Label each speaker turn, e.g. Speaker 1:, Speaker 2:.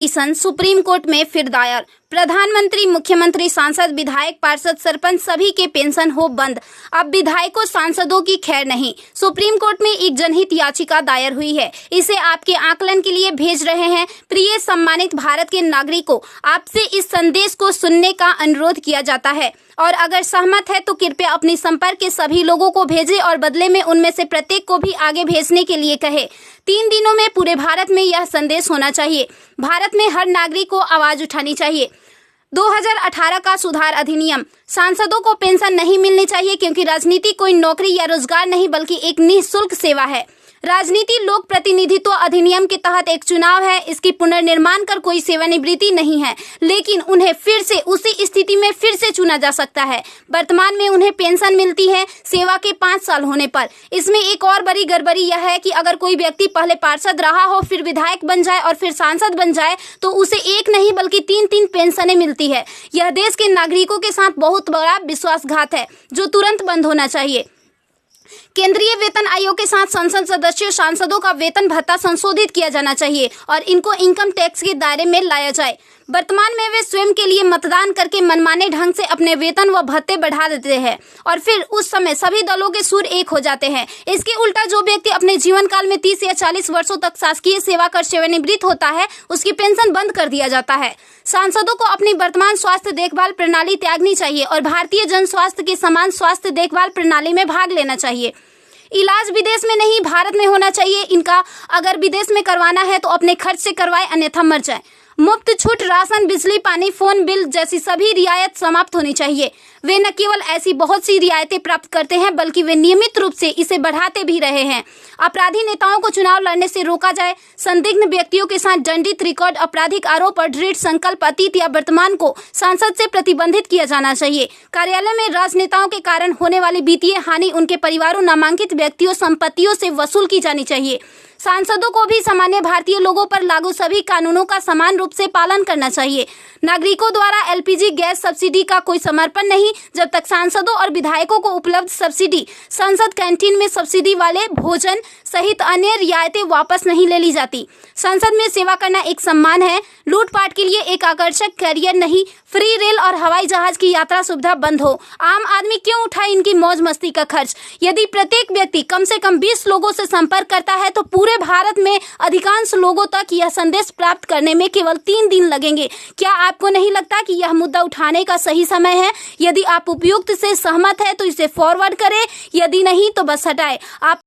Speaker 1: Petition supreme court में फिर दायर। प्रधानमंत्री, मुख्यमंत्री, सांसद, विधायक, पार्षद, सरपंच सभी के पेंशन हो बंद। अब विधायकों, सांसदों की खैर नहीं। सुप्रीम कोर्ट में एक जनहित याचिका दायर हुई है। इसे आपके आकलन के लिए भेज रहे हैं। प्रिय सम्मानित भारत के नागरिकों, आपसे इस संदेश को सुनने का अनुरोध किया जाता है और अगर सहमत है तो कृपया अपने संपर्क के सभी लोगों को भेजें और बदले में उनमें से प्रत्येक को भी आगे भेजने के लिए कहें। 3 दिनों में पूरे भारत में यह संदेश होना चाहिए। भारत में हर नागरिक को आवाज उठानी चाहिए। 2018 का सुधार अधिनियम। सांसदों को पेंशन नहीं मिलनी चाहिए क्योंकि राजनीति कोई नौकरी या रोजगार नहीं बल्कि एक निःशुल्क सेवा है। राजनीति लोक प्रतिनिधित्व अधिनियम के तहत एक चुनाव है। इसकी पुनर्निर्माण कर कोई सेवानिवृत्ति नहीं है, लेकिन उन्हें फिर से उसी स्थिति में फिर से चुना जा सकता है। वर्तमान में उन्हें पेंशन मिलती है सेवा के 5 साल होने पर। इसमें एक और बड़ी गड़बड़ी यह है कि अगर कोई व्यक्ति पहले पार्षद रहा हो, फिर विधायक बन जाए और फिर सांसद बन जाए तो उसे एक नहीं बल्कि 3-3 पेंशनें मिलती है। यह देश के नागरिकों के साथ बहुत बड़ा विश्वासघात है जो तुरंत बंद होना चाहिए। केंद्रीय वेतन आयोग के साथ संसद सदस्यों, सांसदों का वेतन भत्ता संशोधित किया जाना चाहिए और इनको इनकम टैक्स के दायरे में लाया जाए। वर्तमान में वे स्वयं के लिए मतदान करके मनमाने ढंग से अपने वेतन व भत्ते बढ़ा देते हैं और फिर उस समय सभी दलों के सुर एक हो जाते हैं। इसके उल्टा जो व्यक्ति अपने जीवन काल में 30 या 40 वर्षों तक शासकीय सेवा कर सेवानिवृत्त होता है, उसकी पेंशन बंद कर दिया जाता है। सांसदों को अपनी वर्तमान स्वास्थ्य देखभाल प्रणाली त्यागनी चाहिए और भारतीय जन स्वास्थ्य के समान स्वास्थ्य देखभाल प्रणाली में भाग लेना चाहिए। इलाज विदेश में नहीं, भारत में होना चाहिए। इनका अगर विदेश में करवाना है तो अपने खर्च से करवाए, अन्यथा मर जाए। मुफ्त छूट राशन, बिजली, पानी, फोन बिल जैसी सभी रियायत समाप्त होनी चाहिए। वे न केवल ऐसी बहुत सी रियायतें प्राप्त करते हैं बल्कि वे नियमित रूप से इसे बढ़ाते भी रहे हैं। अपराधी नेताओं को चुनाव लड़ने से रोका जाए। संदिग्ध व्यक्तियों के साथ दंडित रिकॉर्ड, आपराधिक आरोप और दृढ़ संकल्प अतीत या वर्तमान को सांसद से प्रतिबंधित किया जाना चाहिए। कार्यालय में राजनेताओं के कारण होने वाली वित्तीय हानि उनके परिवारों, नामांकित व्यक्तियों, संपत्तियों से वसूल की जानी चाहिए। सांसदों को भी सामान्य भारतीय लोगों पर लागू सभी कानूनों का समान रूप से पालन करना चाहिए। नागरिकों द्वारा एलपीजी गैस सब्सिडी का कोई समर्पण नहीं जब तक सांसदों और विधायकों को उपलब्ध सब्सिडी, संसद कैंटीन में सब्सिडी वाले भोजन सहित अन्य रियायतें वापस नहीं ले ली जाती। संसद में सेवा करना एक सम्मान है, लूटपाट के लिए एक आकर्षक करियर नहीं। फ्री रेल और हवाई जहाज की यात्रा सुविधा बंद हो। आम आदमी क्यों उठाए इनकी मौज मस्ती का खर्च? यदि प्रत्येक व्यक्ति कम से कम 20 लोगों से संपर्क करता है तो पूरे भारत में अधिकांश लोगों तक यह संदेश प्राप्त करने में केवल 3 दिन लगेंगे। क्या आपको नहीं लगता कि यह मुद्दा उठाने का सही समय है? यदि आप उपयुक्त से सहमत है तो इसे फॉरवर्ड करें, यदि नहीं तो बस हटाएं। आप